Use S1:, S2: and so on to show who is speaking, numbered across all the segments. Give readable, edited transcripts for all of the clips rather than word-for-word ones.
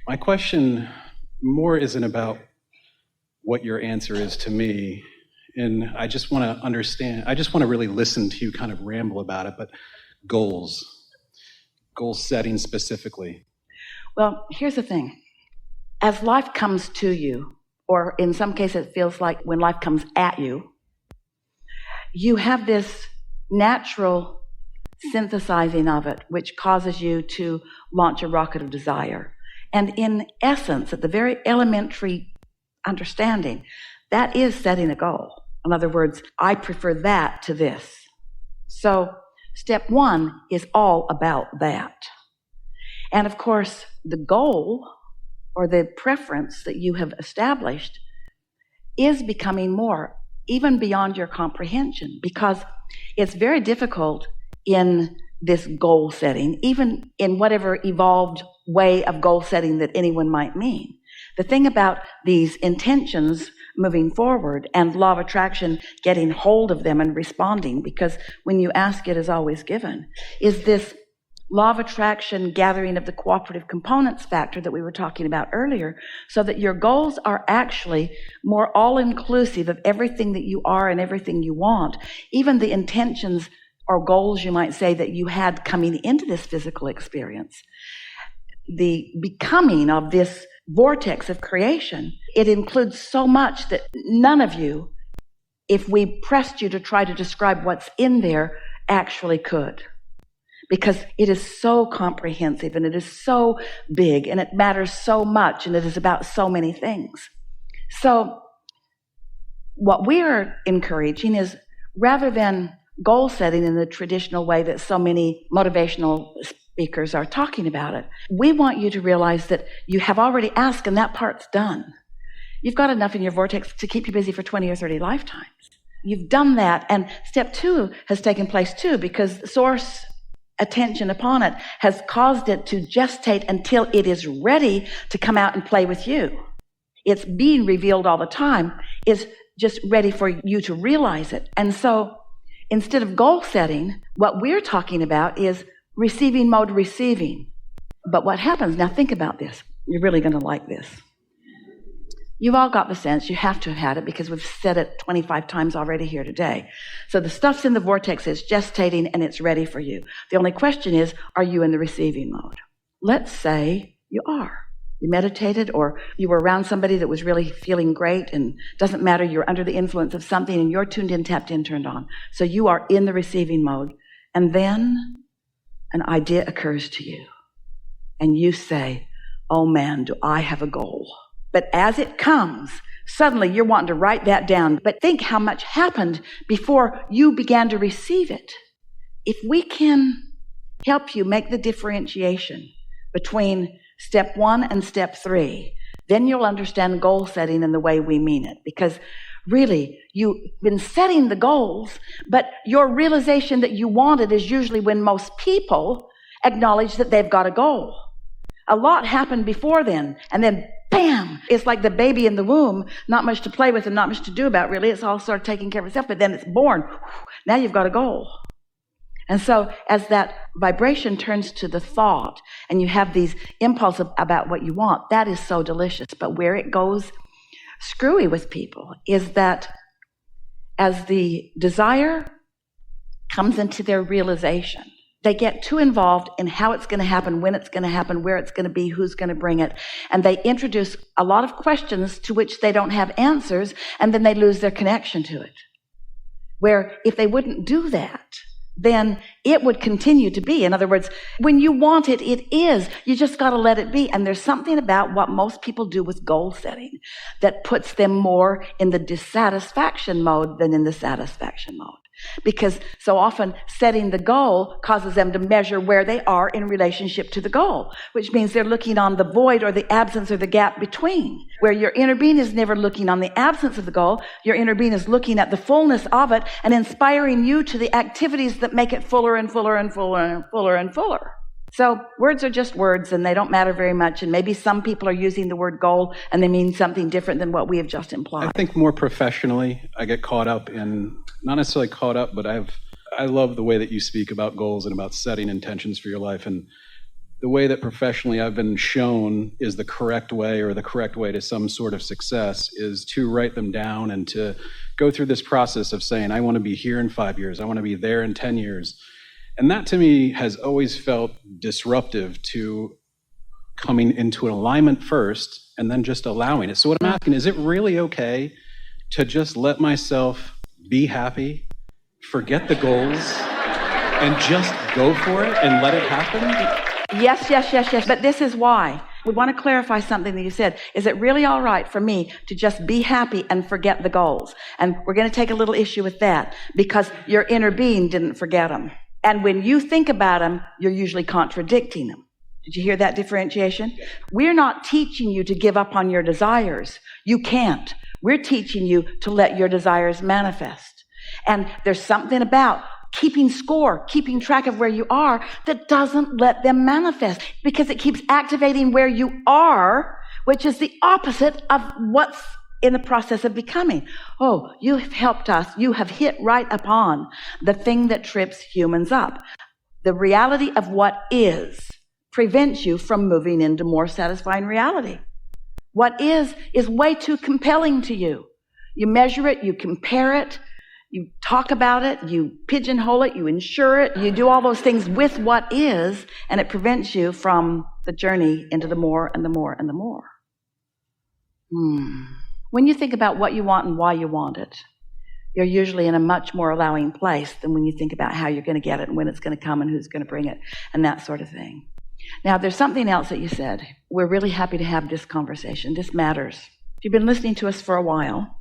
S1: My question more isn't about what your answer is to me, and I just want to understand, I just want to really listen to you kind of ramble about it, but goal setting specifically.
S2: Well, here's the thing. As life comes to you, or in some cases it feels like when life comes at you, you have this natural synthesizing of it, which causes you to launch a rocket of desire. And in essence, at the very elementary understanding, that is setting a goal. In other words, I prefer that to this. So step one is all about that. And of course, the goal or the preference that you have established is becoming more, even beyond your comprehension, because it's very difficult in this goal setting, even in whatever evolved way of goal setting that anyone might mean. The thing about these intentions moving forward and law of attraction getting hold of them and responding, because when you ask, it is always given, is this law of attraction gathering of the cooperative components factor that we were talking about earlier, so that your goals are actually more all-inclusive of everything that you are and everything you want, even the intentions or goals, you might say, that you had coming into this physical experience. The becoming of this vortex of creation, it includes so much that none of you, if we pressed you to try to describe what's in there, actually could. Because it is so comprehensive and it is so big and it matters so much and it is about so many things. So what we're encouraging is, rather than goal setting in the traditional way that so many motivational speakers are talking about it, we want you to realize that you have already asked and that part's done. You've got enough in your vortex to keep you busy for 20 or 30 lifetimes. You've done that, and step two has taken place too, because source attention upon it has caused it to gestate until it is ready to come out and play with you. It's being revealed all the time. It's just ready for you to realize it. And so instead of goal setting, what we're talking about is receiving mode receiving. But what happens, now think about this. You're really going to like this. You've all got the sense, you have to have had it because we've said it 25 times already here today. So the stuff's in the vortex, it's gestating and it's ready for you. The only question is, are you in the receiving mode? Let's say you are. You meditated, or you were around somebody that was really feeling great, and doesn't matter, you're under the influence of something and you're tuned in, tapped in, turned on. So you are in the receiving mode. And then an idea occurs to you and you say, oh man, do I have a goal? But as it comes, suddenly you're wanting to write that down. But think how much happened before you began to receive it. If we can help you make the differentiation between step one and step three, then you'll understand goal setting in the way we mean it. Because really, you've been setting the goals, but your realization that you want it is usually when most people acknowledge that they've got a goal. A lot happened before then, and then bam, it's like the baby in the womb, not much to play with and not much to do about, really. It's all sort of taking care of itself, but then it's born. Now you've got a goal. And so as that vibration turns to the thought and you have these impulses about what you want, that is so delicious. But where it goes screwy with people is that as the desire comes into their realization, they get too involved in how it's going to happen, when it's going to happen, where it's going to be, who's going to bring it. And they introduce a lot of questions to which they don't have answers, and then they lose their connection to it. Where if they wouldn't do that, then it would continue to be. In other words, when you want it, it is. You just got to let it be. And there's something about what most people do with goal setting that puts them more in the dissatisfaction mode than in the satisfaction mode. Because so often setting the goal causes them to measure where they are in relationship to the goal, which means they're looking on the void or the absence or the gap between, where your inner being is never looking on the absence of the goal. Your inner being is looking at the fullness of it and inspiring you to the activities that make it fuller and fuller and fuller and fuller and fuller. So words are just words, and they don't matter very much. And maybe some people are using the word goal and they mean something different than what we have just implied.
S1: I think more professionally, I get caught up in, not necessarily caught up, but I love the way that you speak about goals and about setting intentions for your life. And the way that professionally I've been shown is the correct way, or the correct way to some sort of success, is to write them down and to go through this process of saying, I want to be here in 5 years, I want to be there in 10 years. And that to me has always felt disruptive to coming into an alignment first and then just allowing it. So what I'm asking, is it really okay to just let myself be happy, forget the goals, and just go for it and let it happen?
S2: Yes. But this is why. We want to clarify something that you said. Is it really all right for me to just be happy and forget the goals? And we're going to take a little issue with that because your inner being didn't forget them. And when you think about them, you're usually contradicting them. Did you hear that differentiation? We're not teaching you to give up on your desires. You can't. We're teaching you to let your desires manifest. And there's something about keeping score, keeping track of where you are, that doesn't let them manifest because it keeps activating where you are, which is the opposite of what's in the process of becoming. Oh, you have helped us. You have hit right upon the thing that trips humans up. The reality of what is prevents you from moving into more satisfying reality. What is way too compelling to you. You measure it, you compare it, you talk about it, you pigeonhole it, you insure it, you do all those things with what is, and it prevents you from the journey into the more and the more and the more. When you think about what you want and why you want it, you're usually in a much more allowing place than when you think about how you're going to get it and when it's going to come and who's going to bring it and that sort of thing. Now, there's something else that you said. We're really happy to have this conversation. This matters. If you've been listening to us for a while,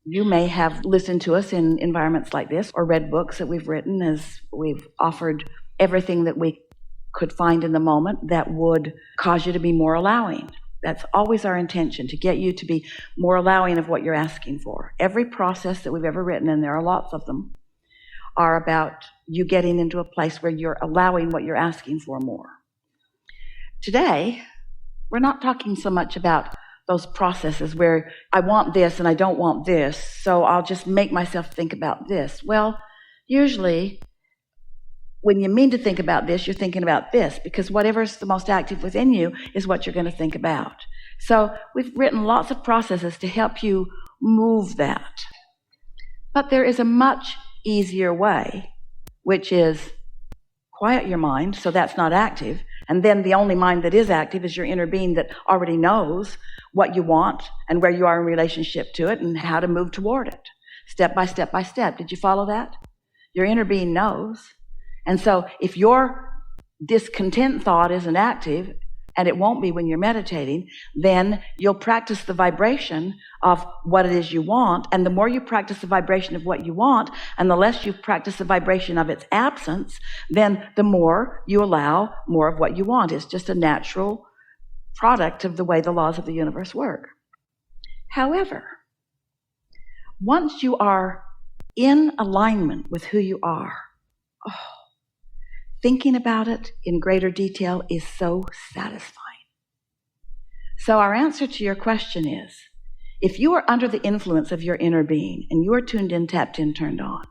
S2: you may have listened to us in environments like this or read books that we've written as we've offered everything that we could find in the moment that would cause you to be more allowing. That's always our intention, to get you to be more allowing of what you're asking for. Every process that we've ever written, and there are lots of them, are about you getting into a place where you're allowing what you're asking for more. Today, we're not talking so much about those processes where I want this and I don't want this, so I'll just make myself think about this. Well, usually, when you mean to think about this, you're thinking about this, because whatever's the most active within you is what you're going to think about. So we've written lots of processes to help you move that. But there is a much easier way, which is quiet your mind, so that's not active. And then the only mind that is active is your inner being that already knows what you want and where you are in relationship to it and how to move toward it, step by step by step. Did you follow that? Your inner being knows. And so if your discontent thought isn't active, and it won't be when you're meditating, then you'll practice the vibration of what it is you want. And the more you practice the vibration of what you want, and the less you practice the vibration of its absence, then the more you allow more of what you want. It's just a natural product of the way the laws of the universe work. However, once you are in alignment with who you are, thinking about it in greater detail is so satisfying. So our answer to your question is, if you are under the influence of your inner being and you are tuned in, tapped in, turned on,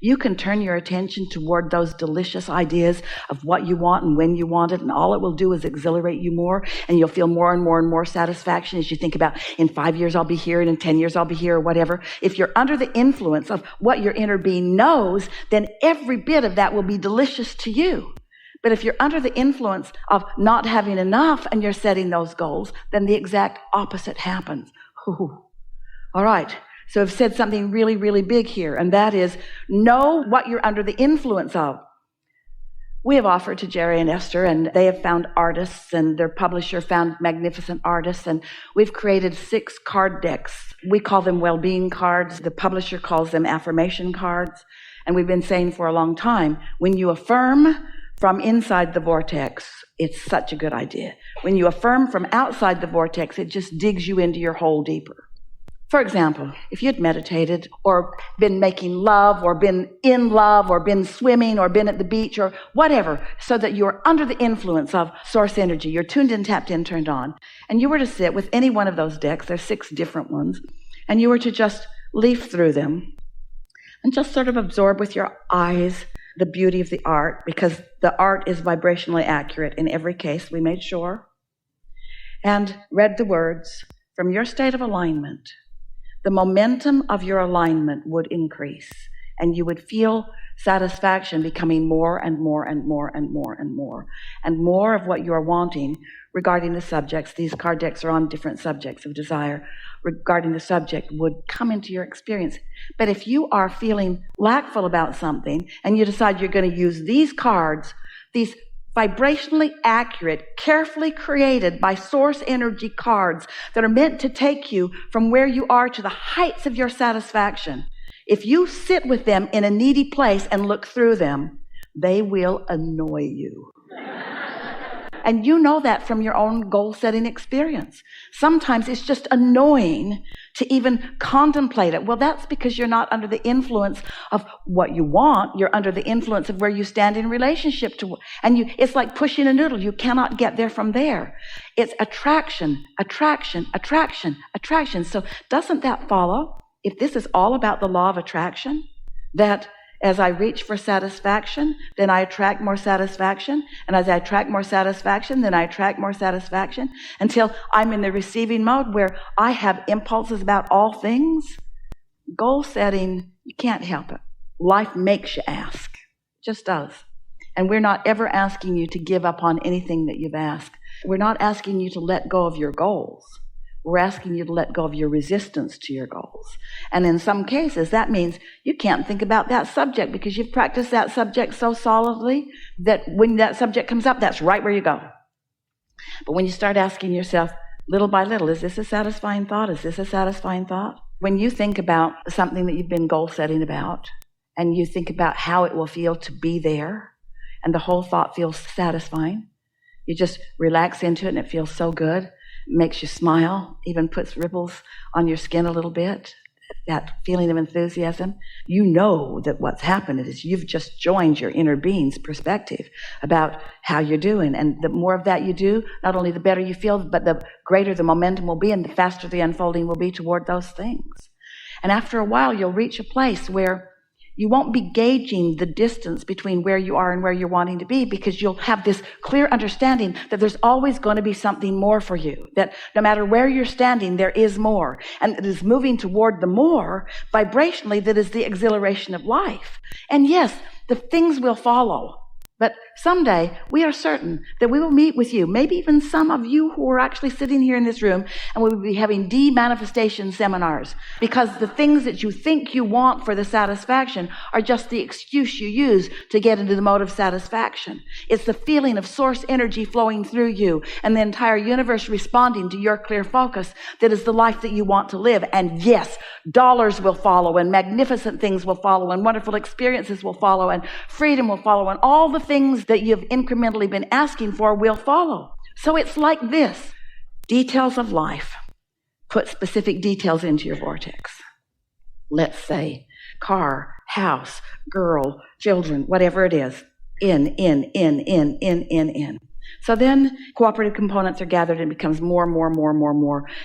S2: you can turn your attention toward those delicious ideas of what you want and when you want it, and all it will do is exhilarate you more, and you'll feel more and more and more satisfaction as you think about, in 5 years I'll be here, and in 10 years I'll be here, or whatever. If you're under the influence of what your inner being knows, then every bit of that will be delicious to you. But if you're under the influence of not having enough and you're setting those goals, then the exact opposite happens. Ooh. All right. So I've said something really, really big here, and that is know what you're under the influence of. We have offered to Jerry and Esther, and they have found artists, and their publisher found magnificent artists, and we've created 6 card decks. We call them well-being cards. The publisher calls them affirmation cards. And we've been saying for a long time, when you affirm from inside the vortex, it's such a good idea. When you affirm from outside the vortex, it just digs you into your hole deeper. For example, if you'd meditated or been making love or been in love or been swimming or been at the beach or whatever, so that you're under the influence of source energy, you're tuned in, tapped in, turned on, and you were to sit with any one of those decks, there's 6 different ones, and you were to just leaf through them and just sort of absorb with your eyes the beauty of the art, because the art is vibrationally accurate in every case, we made sure, and read the words, from your state of alignment, the momentum of your alignment would increase, and you would feel satisfaction becoming more and more and more and more and more, and more of what you are wanting regarding the subjects. These card decks are on different subjects of desire. Regarding the subject would come into your experience. But if you are feeling lackful about something and you decide you're going to use these cards, these vibrationally accurate, carefully created by source energy cards that are meant to take you from where you are to the heights of your satisfaction, if you sit with them in a needy place and look through them, they will annoy you. And you know that from your own goal-setting experience. Sometimes it's just annoying to even contemplate it. Well, that's because you're not under the influence of what you want. You're under the influence of where you stand in relationship to, and it's like pushing a noodle. You cannot get there from there. It's attraction, attraction, attraction, attraction. So doesn't that follow? If this is all about the law of attraction, that as I reach for satisfaction, then I attract more satisfaction. And as I attract more satisfaction, then I attract more satisfaction until I'm in the receiving mode where I have impulses about all things. Goal setting, you can't help it. Life makes you ask. It just does. And we're not ever asking you to give up on anything that you've asked. We're not asking you to let go of your goals. We're asking you to let go of your resistance to your goals. And in some cases, that means you can't think about that subject because you've practiced that subject so solidly that when that subject comes up, that's right where you go. But when you start asking yourself, little by little, is this a satisfying thought? Is this a satisfying thought? When you think about something that you've been goal setting about, and you think about how it will feel to be there, and the whole thought feels satisfying, you just relax into it and it feels so good. Makes you smile, even puts ripples on your skin a little bit, that feeling of enthusiasm. You know that what's happened is you've just joined your inner being's perspective about how you're doing. And the more of that you do, not only the better you feel, but the greater the momentum will be and the faster the unfolding will be toward those things. And after a while, you'll reach a place where you won't be gauging the distance between where you are and where you're wanting to be, because you'll have this clear understanding that there's always going to be something more for you, that no matter where you're standing, there is more. And it is moving toward the more vibrationally that is the exhilaration of life. And yes, the things will follow. But someday, we are certain that we will meet with you, maybe even some of you who are actually sitting here in this room, and we will be having de-manifestation seminars, because the things that you think you want for the satisfaction are just the excuse you use to get into the mode of satisfaction. It's the feeling of source energy flowing through you and the entire universe responding to your clear focus that is the life that you want to live. And yes, dollars will follow, and magnificent things will follow, and wonderful experiences will follow, and freedom will follow, and all the things that you've incrementally been asking for will follow. So it's like this. Details of life. Put specific details into your vortex. Let's say car, house, girl, children, whatever it is. In. So then cooperative components are gathered and it becomes more,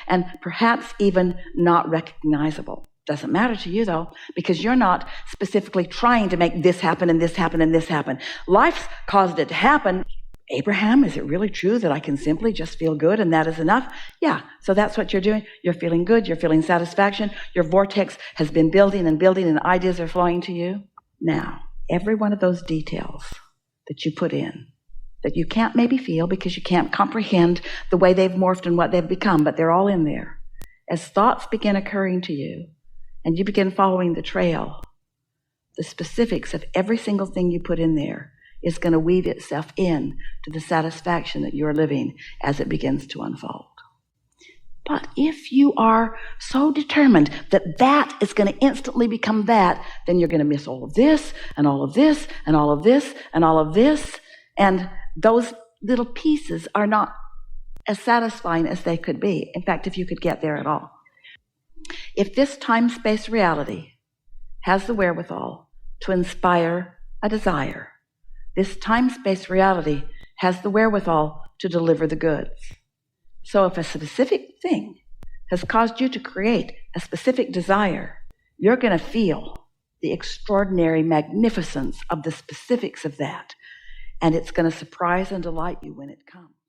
S2: and perhaps even not recognizable. Doesn't matter to you, though, because you're not specifically trying to make this happen and this happen and this happen. Life's caused it to happen. Abraham, is it really true that I can simply just feel good and that is enough? Yeah, so that's what you're doing. You're feeling good. You're feeling satisfaction. Your vortex has been building and ideas are flowing to you. Now, every one of those details that you put in, that you can't maybe feel because you can't comprehend the way they've morphed and what they've become, but they're all in there. As thoughts begin occurring to you, and you begin following the trail, the specifics of every single thing you put in there is going to weave itself in to the satisfaction that you're living as it begins to unfold. But if you are so determined that that is going to instantly become that, then you're going to miss all of this, and all of this, and all of this, and all of this, and those little pieces are not as satisfying as they could be. In fact, if you could get there at all. If this time-space reality has the wherewithal to inspire a desire, this time-space reality has the wherewithal to deliver the goods. So if a specific thing has caused you to create a specific desire, you're going to feel the extraordinary magnificence of the specifics of that. And it's going to surprise and delight you when it comes.